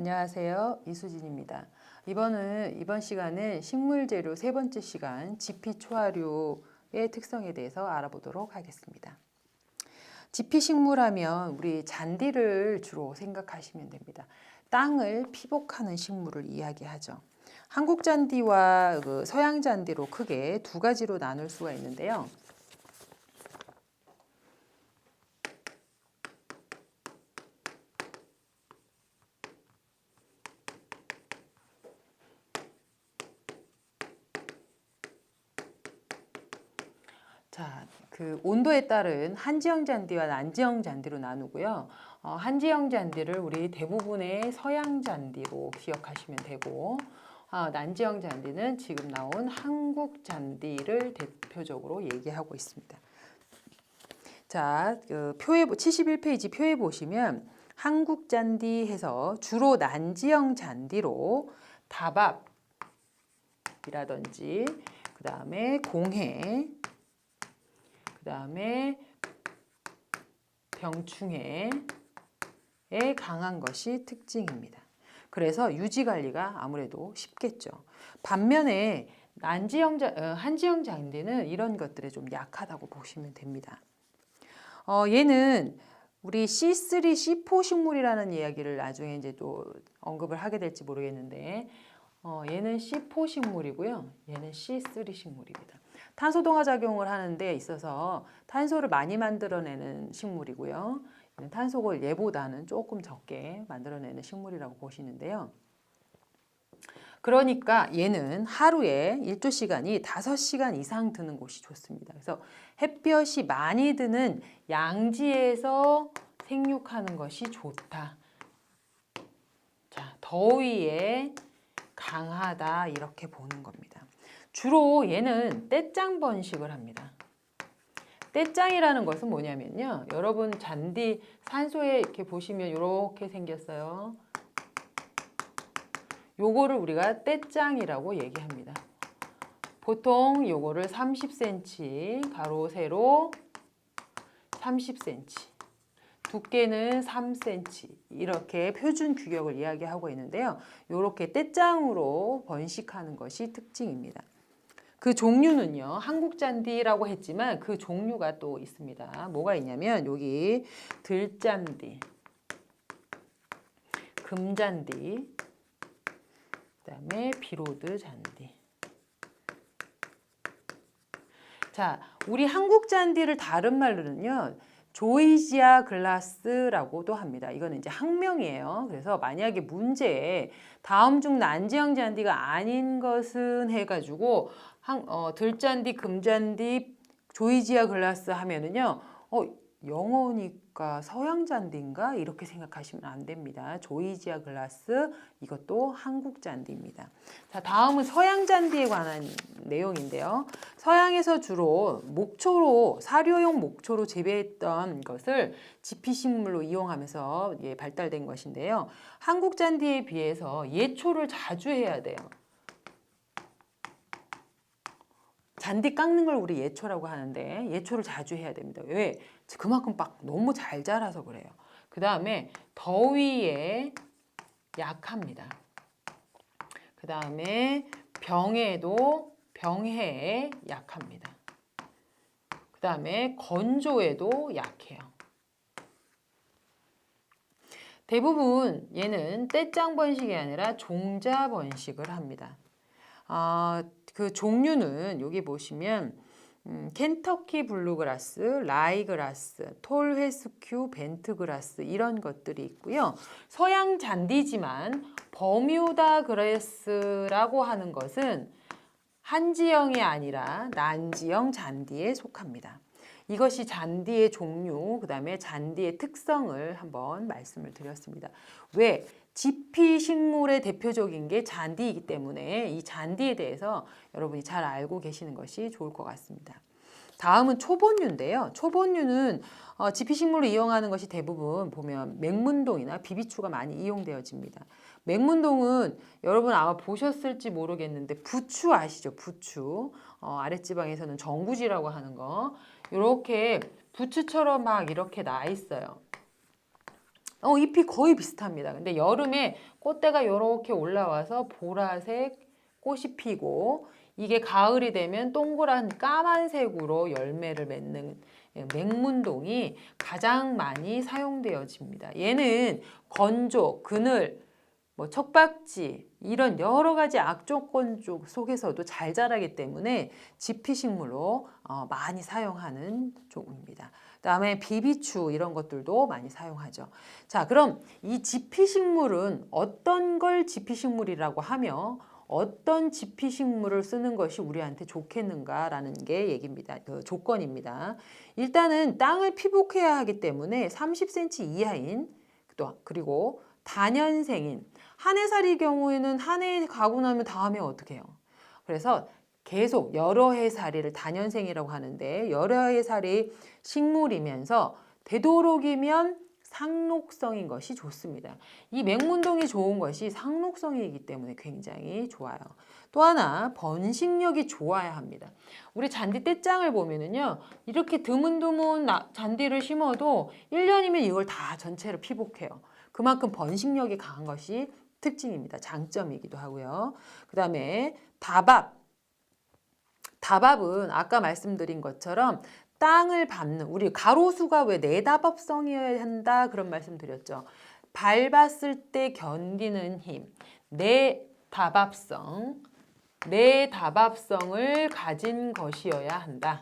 안녕하세요. 이수진입니다. 이번 시간은 식물재료 세 번째 시간 지피초화류의 특성에 대해서 알아보도록 하겠습니다. 지피식물하면 우리 잔디를 주로 생각하시면 됩니다. 땅을 피복하는 식물을 이야기하죠. 한국 잔디와 서양 잔디로 크게 두 가지로 나눌 수가 있는데요. 자, 그 온도에 따른 한지형 잔디와 난지형 잔디로 나누고요. 한지형 잔디를 우리 대부분의 서양 잔디로 기억하시면 되고, 난지형 잔디는 지금 나온 한국 잔디를 대표적으로 얘기하고 있습니다. 자, 그 71페이지 표에 보시면 한국 잔디 해서 주로 난지형 잔디로 다밥이라든지 그 다음에 공해, 그 다음에 병충해에 강한 것이 특징입니다. 그래서 유지관리가 아무래도 쉽겠죠. 반면에 한지형 잔디는 이런 것들에 좀 약하다고 보시면 됩니다. 얘는 우리 C3, C4 식물이라는 이야기를 나중에 이제 또 언급을 하게 될지 모르겠는데 얘는 C4 식물이고요. 얘는 C3 식물입니다. 탄소 동화 작용을 하는 데 있어서 탄소를 많이 만들어내는 식물이고요. 탄소를 얘보다는 조금 적게 만들어내는 식물이라고 보시는데요. 그러니까 얘는 하루에 일조 시간이 5시간 이상 드는 곳이 좋습니다. 그래서 햇볕이 많이 드는 양지에서 생육하는 것이 좋다. 자, 더위에 강하다 이렇게 보는 겁니다. 주로 얘는 떼짱 번식을 합니다. 떼짱이라는 것은 뭐냐면요. 여러분 잔디 산소에 이렇게 보시면 이렇게 생겼어요. 요거를 우리가 떼짱이라고 얘기합니다. 보통 요거를 30cm, 가로 세로 30cm, 두께는 3cm 이렇게 표준 규격을 이야기하고 있는데요. 이렇게 떼짱으로 번식하는 것이 특징입니다. 그 종류는요. 한국 잔디라고 했지만 그 종류가 또 있습니다. 뭐가 있냐면 여기 들잔디, 금잔디, 그다음에 비로드 잔디. 자, 우리 한국 잔디를 다른 말로는요. 조이지아 글라스라고도 합니다. 이거는 이제 학명이에요. 그래서 만약에 문제에 다음 중 난지형 잔디가 아닌 것은 해가지고 들잔디, 금잔디, 조이지아 글라스 하면은요. 영어니까 서양 잔디인가 이렇게 생각하시면 안 됩니다. 조이지아 글라스 이것도 한국 잔디입니다. 자, 다음은 서양 잔디에 관한 내용인데요. 서양에서 주로 목초로 사료용 목초로 재배했던 것을 지피식물로 이용하면서 발달된 것인데요. 한국 잔디에 비해서 예초를 자주 해야 돼요. 잔디 깎는 걸 우리 예초라고 하는데 예초를 자주 해야 됩니다. 왜? 그만큼 너무 잘 자라서 그래요. 그 다음에 더위에 약합니다. 그 다음에 병해에 약합니다. 그 다음에 건조에도 약해요. 대부분 얘는 떼짱 번식이 아니라 종자 번식을 합니다. 그 종류는 여기 보시면 켄터키 블루그라스, 라이그라스, 톨회스큐, 벤트그라스 이런 것들이 있고요. 서양 잔디지만 버뮤다 그라스라고 하는 것은 한지형이 아니라 난지형 잔디에 속합니다. 이것이 잔디의 종류, 그 다음에 잔디의 특성을 한번 말씀을 드렸습니다. 왜? 지피식물의 대표적인 게 잔디이기 때문에 이 잔디에 대해서 여러분이 잘 알고 계시는 것이 좋을 것 같습니다. 다음은 초본류인데요. 초본류는 지피식물을 이용하는 것이 대부분 보면 맹문동이나 비비추가 많이 이용되어집니다. 맹문동은 여러분 아마 보셨을지 모르겠는데 부추 아시죠? 부추. 아랫지방에서는 정구지라고 하는 거. 이렇게 부추처럼 막 이렇게 나 있어요. 잎이 거의 비슷합니다. 근데 여름에 꽃대가 이렇게 올라와서 보라색 꽃이 피고 이게 가을이 되면 동그란 까만색으로 열매를 맺는 맹문동이 가장 많이 사용되어집니다. 얘는 건조, 그늘, 척박지 이런 여러 가지 악조건 속에서도 잘 자라기 때문에 지피식물로 많이 사용하는 종입니다. 그다음에 비비추 이런 것들도 많이 사용하죠. 자, 그럼 이 지피식물은 어떤 걸 지피식물이라고 하며 어떤 지피식물을 쓰는 것이 우리한테 좋겠는가라는 게 얘기입니다. 그 조건입니다. 일단은 땅을 피복해야 하기 때문에 30cm 이하인 그리고 다년생인 한 해살이 경우에는 한 해 가고 나면 다음에 어떻게 해요? 그래서 계속 여러 해살이를 다년생이라고 하는데 여러 해살이 식물이면서 되도록이면 상록성인 것이 좋습니다. 이 맹문동이 좋은 것이 상록성이기 때문에 굉장히 좋아요. 또 하나 번식력이 좋아야 합니다. 우리 잔디 떼짱을 보면은요. 이렇게 드문드문 잔디를 심어도 1년이면 이걸 다 전체를 피복해요. 그만큼 번식력이 강한 것이 특징입니다. 장점이기도 하고요. 그 다음에 다밥은 아까 말씀드린 것처럼 땅을 밟는 우리 가로수가 왜 내다밥성이어야 한다 그런 말씀 드렸죠. 밟았을 때 견디는 힘, 내다밥성을 가진 것이어야 한다.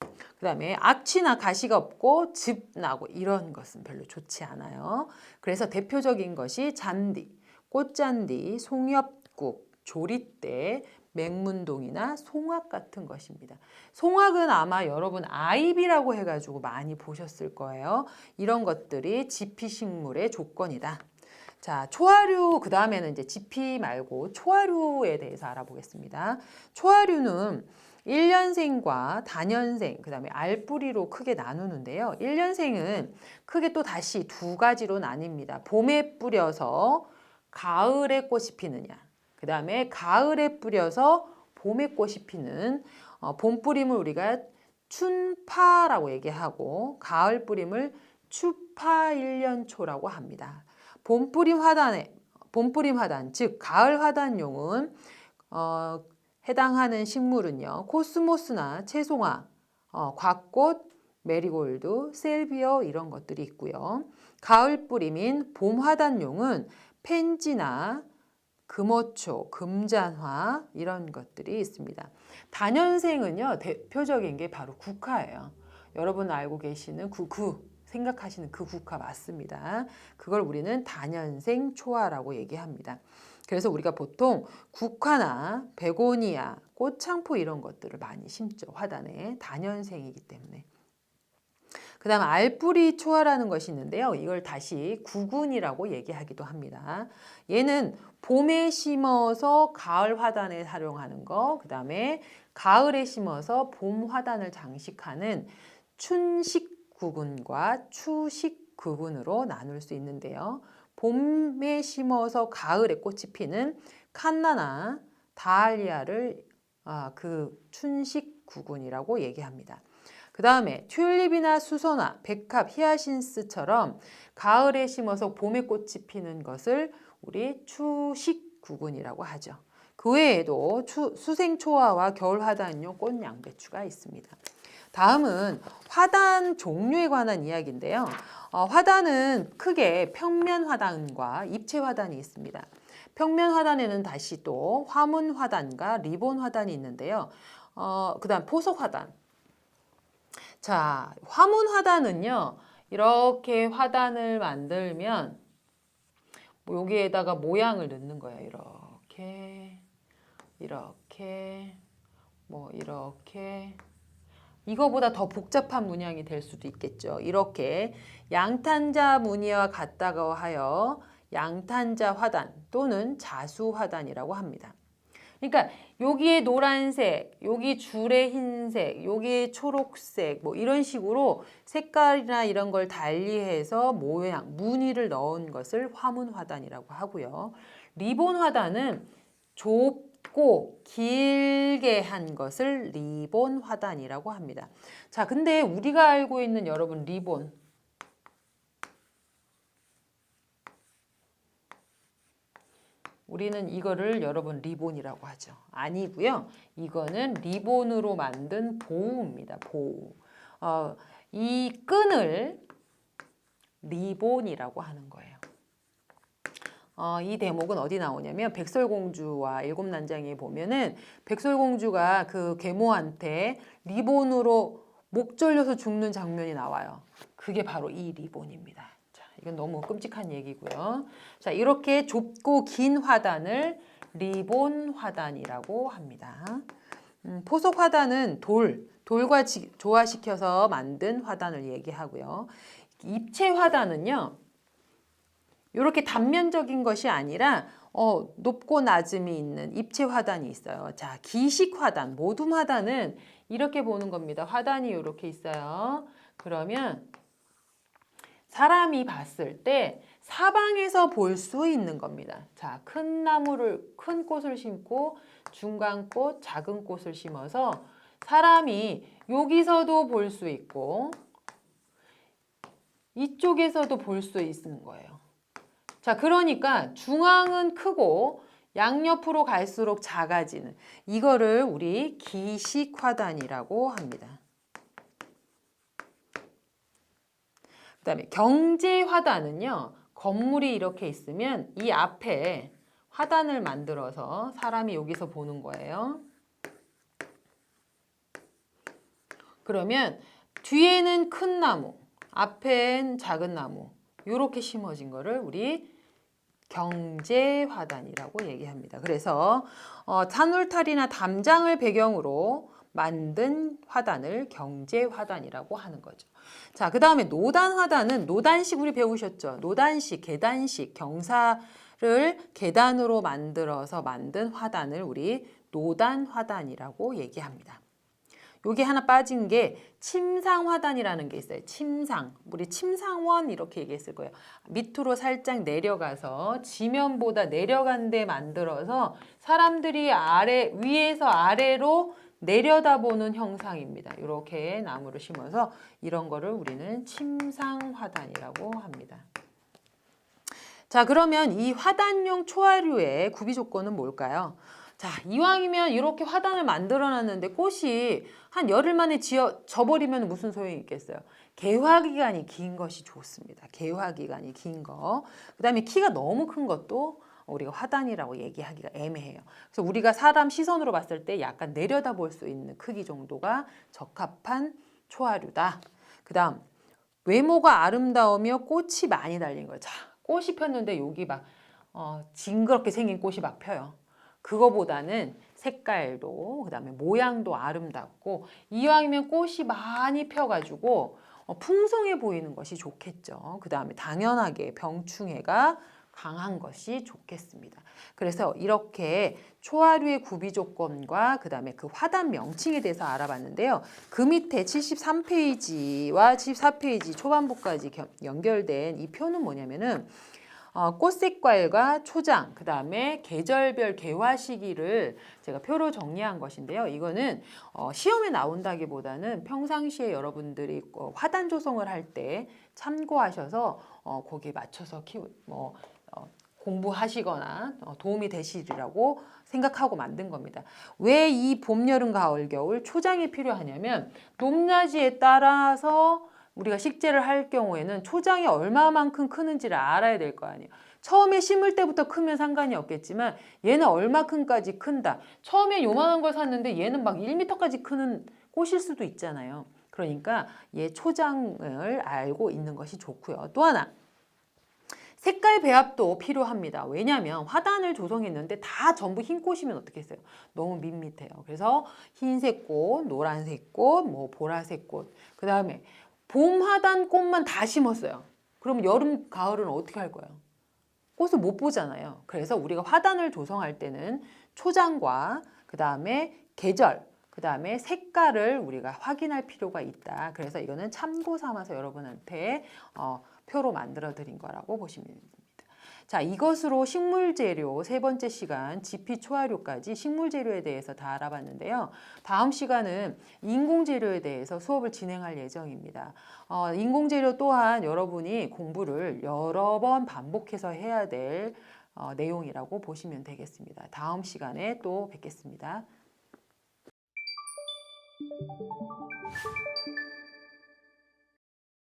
그 다음에 악취나 가시가 없고 즙 나고 이런 것은 별로 좋지 않아요. 그래서 대표적인 것이 잔디, 꽃잔디, 송엽국, 조리대, 맹문동이나 송악 같은 것입니다. 송악은 아마 여러분 아이비라고 해가지고 많이 보셨을 거예요. 이런 것들이 지피식물의 조건이다. 자, 초하류 그 다음에는 이제 지피 말고 초하류에 대해서 알아보겠습니다. 초하류는 1년생과 다년생, 그 다음에 알뿌리로 크게 나누는데요. 1년생은 크게 또 다시 두 가지로 나뉩니다. 봄에 뿌려서 가을에 꽃이 피느냐. 그 다음에 가을에 뿌려서 봄에 꽃이 피는 봄 뿌림을 우리가 춘파라고 얘기하고 가을 뿌림을 추파 1년초라고 합니다. 봄뿌림 화단, 즉 가을 화단용은 해당하는 식물은요. 코스모스나 채송화, 곽꽃, 메리골드, 셀비어 이런 것들이 있고요. 가을 뿌림인 봄 화단용은 펜지나 금어초, 금잔화 이런 것들이 있습니다. 다년생은요. 대표적인 게 바로 국화예요. 여러분 알고 계시는 생각하시는 그 국화 맞습니다. 그걸 우리는 다년생 초화라고 얘기합니다. 그래서 우리가 보통 국화나 베고니아, 꽃창포 이런 것들을 많이 심죠. 화단에 다년생이기 때문에. 그 다음 알뿌리 초화라는 것이 있는데요. 이걸 다시 구근이라고 얘기하기도 합니다. 얘는 봄에 심어서 가을 화단에 활용하는 거, 그 다음에 가을에 심어서 봄 화단을 장식하는 춘식구근과 추식구근으로 나눌 수 있는데요. 봄에 심어서 가을에 꽃이 피는 칸나나 다알리아를 그 춘식구근이라고 얘기합니다. 그 다음에 튤립이나 수선화, 백합, 히아신스처럼 가을에 심어서 봄에 꽃이 피는 것을 우리 추식구근이라고 하죠. 그 외에도 수생초화와 겨울화단용 꽃양배추가 있습니다. 다음은 화단 종류에 관한 이야기인데요. 화단은 크게 평면화단과 입체화단이 있습니다. 평면화단에는 다시 또 화문화단과 리본화단이 있는데요. 그 다음 포석화단. 자, 화문화단은요. 이렇게 화단을 만들면 여기에다가 모양을 넣는 거예요. 이렇게 이거보다 더 복잡한 문양이 될 수도 있겠죠. 이렇게 양탄자 무늬와 같다고 하여 양탄자 화단 또는 자수 화단이라고 합니다. 그러니까 여기에 노란색, 여기 줄에 흰색, 여기에 초록색 이런 식으로 색깔이나 이런 걸 달리해서 모양, 무늬를 넣은 것을 화문화단이라고 하고요. 리본화단은 좁고 길게 한 것을 리본화단이라고 합니다. 자, 근데 우리가 알고 있는 여러분 리본 우리는 이거를 여러분 리본이라고 하죠. 아니고요. 이거는 리본으로 만든 보우입니다. 보우. 이 끈을 리본이라고 하는 거예요. 이 대목은 어디 나오냐면 백설공주와 일곱난장에 보면은 백설공주가 그 계모한테 리본으로 목 졸려서 죽는 장면이 나와요. 그게 바로 이 리본입니다. 자, 이건 너무 끔찍한 얘기고요. 자, 이렇게 좁고 긴 화단을 리본 화단이라고 합니다. 포석 화단은 돌과 조화시켜서 만든 화단을 얘기하고요. 입체 화단은요. 이렇게 단면적인 것이 아니라 높고 낮음이 있는 입체 화단이 있어요. 자, 기식 화단, 모둠 화단은 이렇게 보는 겁니다. 화단이 이렇게 있어요. 그러면 사람이 봤을 때 사방에서 볼 수 있는 겁니다. 자, 큰 꽃을 심고 중간 꽃, 작은 꽃을 심어서 사람이 여기서도 볼 수 있고 이쪽에서도 볼 수 있는 거예요. 자, 그러니까 중앙은 크고 양옆으로 갈수록 작아지는 이거를 우리 기식화단이라고 합니다. 그 다음에 경제화단은요. 건물이 이렇게 있으면 이 앞에 화단을 만들어서 사람이 여기서 보는 거예요. 그러면 뒤에는 큰 나무, 앞엔 작은 나무 이렇게 심어진 거를 우리 경제화단이라고 얘기합니다. 그래서 산울타리나 담장을 배경으로 만든 화단을 경제화단이라고 하는 거죠. 자, 그 다음에 노단화단은 노단식 우리 배우셨죠? 노단식, 계단식, 경사를 계단으로 만들어서 만든 화단을 우리 노단화단이라고 얘기합니다. 여기 하나 빠진 게 침상화단이라는 게 있어요. 침상. 우리 침상원 이렇게 얘기했을 거예요. 밑으로 살짝 내려가서 지면보다 내려간 데 만들어서 사람들이 위에서 아래로 내려다보는 형상입니다. 이렇게 나무를 심어서 이런 거를 우리는 침상화단이라고 합니다. 자, 그러면 이 화단용 초화류의 구비 조건은 뭘까요? 자, 이왕이면 이렇게 화단을 만들어 놨는데 꽃이 한 열흘 만에 져버리면 무슨 소용이 있겠어요? 개화기간이 긴 것이 좋습니다. 개화기간이 긴 거. 그 다음에 키가 너무 큰 것도 우리가 화단이라고 얘기하기가 애매해요. 그래서 우리가 사람 시선으로 봤을 때 약간 내려다볼 수 있는 크기 정도가 적합한 초화류다. 그 다음 외모가 아름다우며 꽃이 많이 달린 거예요. 자, 꽃이 폈는데 여기 막 징그럽게 생긴 꽃이 막 펴요. 그거보다는 색깔도 그다음에 모양도 아름답고 이왕이면 꽃이 많이 펴가지고 풍성해 보이는 것이 좋겠죠. 그다음에 당연하게 병충해가 강한 것이 좋겠습니다. 그래서 이렇게 초화류의 구비 조건과 그다음에 그 화단 명칭에 대해서 알아봤는데요. 그 밑에 73페이지와 74페이지 초반부까지 연결된 이 표는 뭐냐면은 꽃색깔과 초장, 그 다음에 계절별 개화 시기를 제가 표로 정리한 것인데요. 이거는 시험에 나온다기보다는 평상시에 여러분들이 화단 조성을 할 때 참고하셔서 거기에 맞춰서 공부하시거나 도움이 되시리라고 생각하고 만든 겁니다. 왜 이 봄, 여름, 가을, 겨울 초장이 필요하냐면 높낮이에 따라서 우리가 식재를 할 경우에는 초장이 얼마만큼 크는지를 알아야 될 거 아니에요. 처음에 심을 때부터 크면 상관이 없겠지만 얘는 얼마큼까지 큰다. 처음에 요만한 걸 샀는데 얘는 막 1m까지 크는 꽃일 수도 있잖아요. 그러니까 얘 초장을 알고 있는 것이 좋고요. 또 하나. 색깔 배합도 필요합니다. 왜냐하면 화단을 조성했는데 다 전부 흰 꽃이면 어떻겠어요? 너무 밋밋해요. 그래서 흰색 꽃, 노란색 꽃, 보라색 꽃. 그 다음에 봄 하단 꽃만 다 심었어요. 그럼 여름, 가을은 어떻게 할 거예요? 꽃을 못 보잖아요. 그래서 우리가 화단을 조성할 때는 초장과 그 다음에 계절, 그 다음에 색깔을 우리가 확인할 필요가 있다. 그래서 이거는 참고 삼아서 여러분한테 표로 만들어 드린 거라고 보시면 됩니다. 자, 이것으로 식물재료 세 번째 시간 지피초화류까지 식물재료에 대해서 다 알아봤는데요. 다음 시간은 인공재료에 대해서 수업을 진행할 예정입니다. 인공재료 또한 여러분이 공부를 여러 번 반복해서 해야 될 내용이라고 보시면 되겠습니다. 다음 시간에 또 뵙겠습니다.